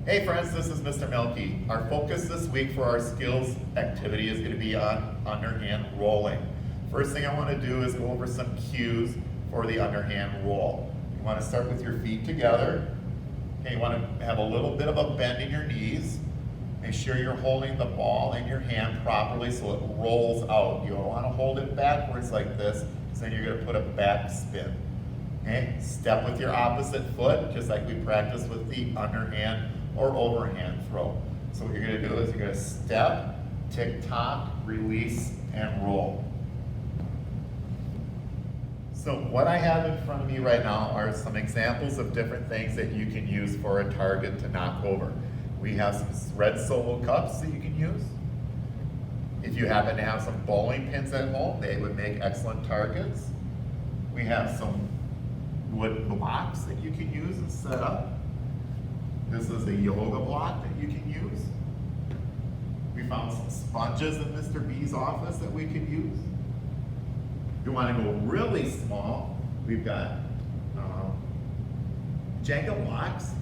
Hey friends, this is Mr. Milky. Our focus this week for our skills activity is going to be on underhand rolling. First thing I want to do is go over some cues for the underhand roll. You want to start with your feet together. Okay, you want to have a little bit of a bend in your knees. Make sure you're holding the ball in your hand properly so it rolls out. You don't want to hold it backwards like this, because then you're going to put a back spin. Okay, step with your opposite foot, just like we practiced with the underhand or overhand throw. So what you're going to do is you're going to step, tick-tock, release, and roll. So what I have in front of me right now are some examples of different things that you can use for a target to knock over. We have some red Solo cups that you can use. If you happen to have some bowling pins at home, they would make excellent targets. We have some wood blocks that you can use and set up. This is a yoga block that you can use. We found some sponges in Mr. B's office that we could use. If you want to go really small, we've got Jenga blocks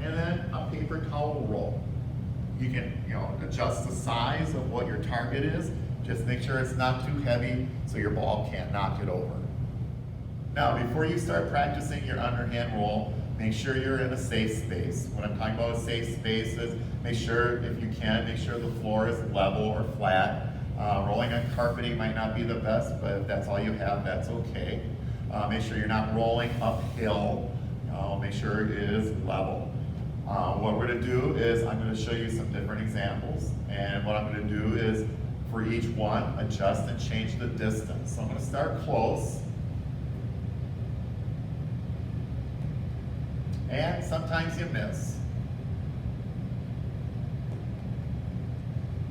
and then a paper towel roll. You can adjust the size of what your target is. Just make sure it's not too heavy so your ball can't knock it over. Now, before you start practicing your underhand roll, make sure you're in a safe space. When I'm talking about safe spaces, make sure, if you can, make sure the floor is level or flat. Rolling on carpeting might not be the best, but if that's all you have, that's okay. Make sure you're not rolling uphill. Make sure it is level. What we're going to do is I'm going to show you some different examples. And what I'm going to do is, for each one, adjust and change the distance. So I'm going to start close. And sometimes you miss.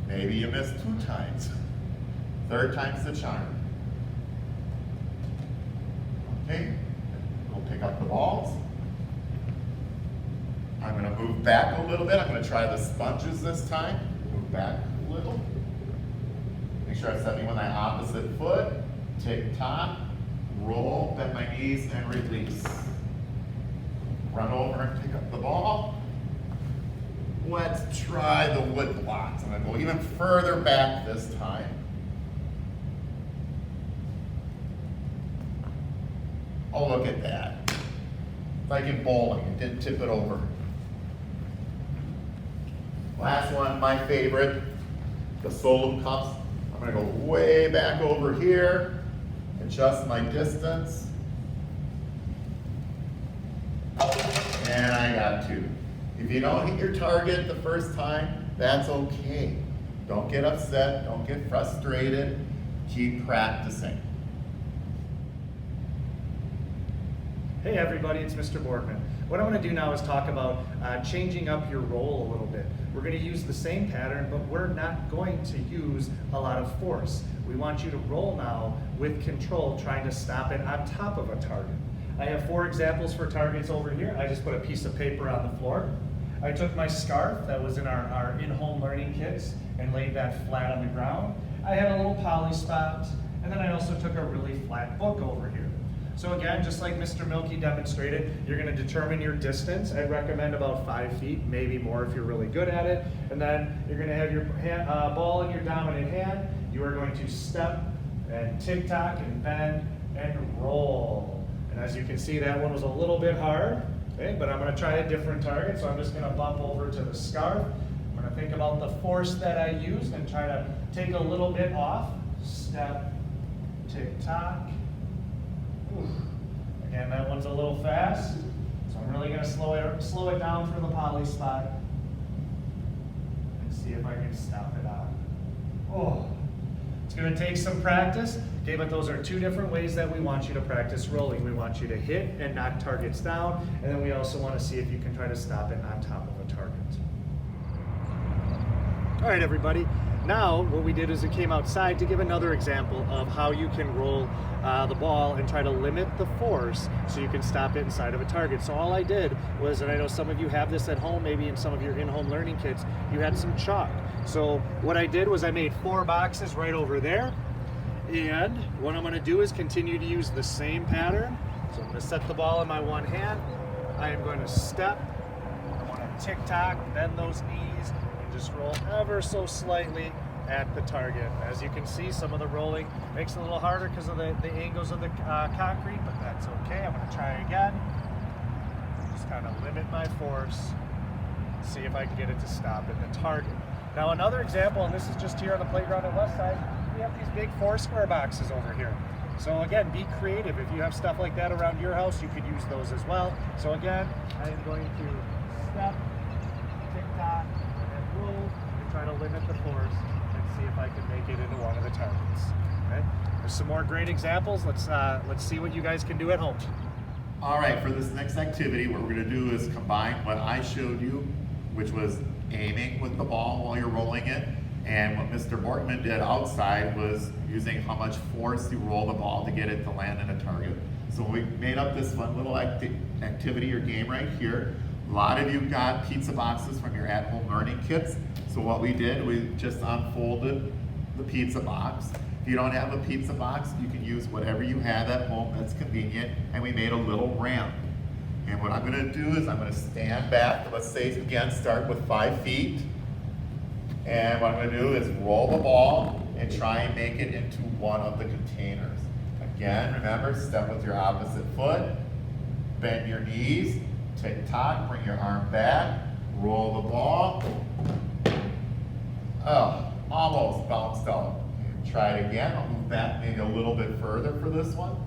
Maybe you miss 2 times. 3rd time's the charm. Okay, go pick up the balls. I'm going to move back a little bit. I'm going to try the sponges this time. Move back a little. Make sure I'm stepping with my opposite foot. Tick-tock, roll, bend my knees, and release. Run over and pick up the ball. Let's try the wood blocks. I'm going to go even further back this time. Oh, look at that. It's like in bowling, it didn't tip it over. Last one, my favorite, the Solo cups. I'm going to go way back over here, adjust my distance. And I got 2. If you don't hit your target the first time, that's okay. Don't get upset, don't get frustrated, keep practicing. Hey everybody, it's Mr. Boardman. What I want to do now is talk about changing up your roll a little bit. We're going to use the same pattern, but we're not going to use a lot of force. We want you to roll now with control, trying to stop it on top of a target. I have 4 examples for targets over here. I just put a piece of paper on the floor. I took my scarf that was in our in-home learning kits and laid that flat on the ground. I had a little poly spot, and then I also took a really flat book over here. So again, just like Mr. Milky demonstrated, you're going to determine your distance. I'd recommend about 5 feet, maybe more if you're really good at it. And then you're going to have your ball in your dominant hand. You are going to step and tick-tock and bend and roll. And as you can see, that one was a little bit hard, okay? But I'm going to try a different target, so I'm just going to bump over to the scarf. I'm going to think about the force that I used and try to take a little bit off. Step, tick-tock. Again, that one's a little fast, so I'm really going to slow it down for the poly spot and see if I can stop it out. Oh, it's going to take some practice. Okay, but those are 2 different ways that we want you to practice rolling. We want you to hit and knock targets down, and then we also want to see if you can try to stop it on top of a target. All right, everybody. Now, what we did is we came outside to give another example of how you can roll the ball and try to limit the force so you can stop it inside of a target. So all I did was, and I know some of you have this at home, maybe in some of your in-home learning kits, you had some chalk. So what I did was I made 4 boxes right over there. And what I'm going to do is continue to use the same pattern. So I'm going to set the ball in my one hand. I am going to step. I want to tick-tock, bend those knees, and just roll ever so slightly at the target. As you can see, some of the rolling makes it a little harder because of the angles of the concrete, but that's okay. I'm going to try again. Just kind of limit my force, see if I can get it to stop at the target. Now another example, and this is just here on the playground at Westside, we have these big 4 square boxes over here. So again, be creative. If you have stuff like that around your house, you could use those as well. So again, I am going to step, tick-tock, and roll, and try to limit the force and see if I can make it into one of the targets. Okay? There's some more great examples. Let's see what you guys can do at home. All right, for this next activity, what we're gonna do is combine what I showed you, which was aiming with the ball while you're rolling it, and what Mr. Bortman did outside was using how much force you roll the ball to get it to land in a target. So we made up this fun little activity or game right here. A lot of you got pizza boxes from your at-home learning kits. So what we did, we just unfolded the pizza box. If you don't have a pizza box, you can use whatever you have at home that's convenient, and we made a little ramp. And what I'm gonna do is I'm gonna stand back, let's say again, start with 5 feet. And what I'm gonna do is roll the ball and try and make it into one of the containers. Again, remember, step with your opposite foot, bend your knees, tick-tock, bring your arm back, roll the ball. Oh, almost bounced out. Try it again, I'll move back maybe a little bit further for this one.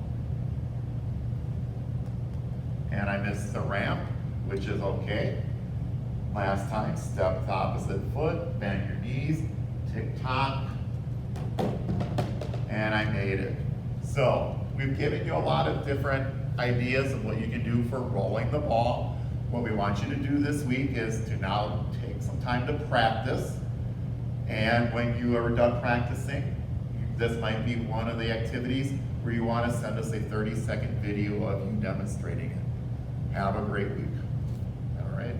And I missed the ramp, which is okay. Last time, step with the opposite foot, bend your knees, tick-tock, and I made it. So, we've given you a lot of different ideas of what you can do for rolling the ball. What we want you to do this week is to now take some time to practice. And when you are done practicing, this might be one of the activities where you want to send us a 30-second video of you demonstrating it. Have a great week. All right.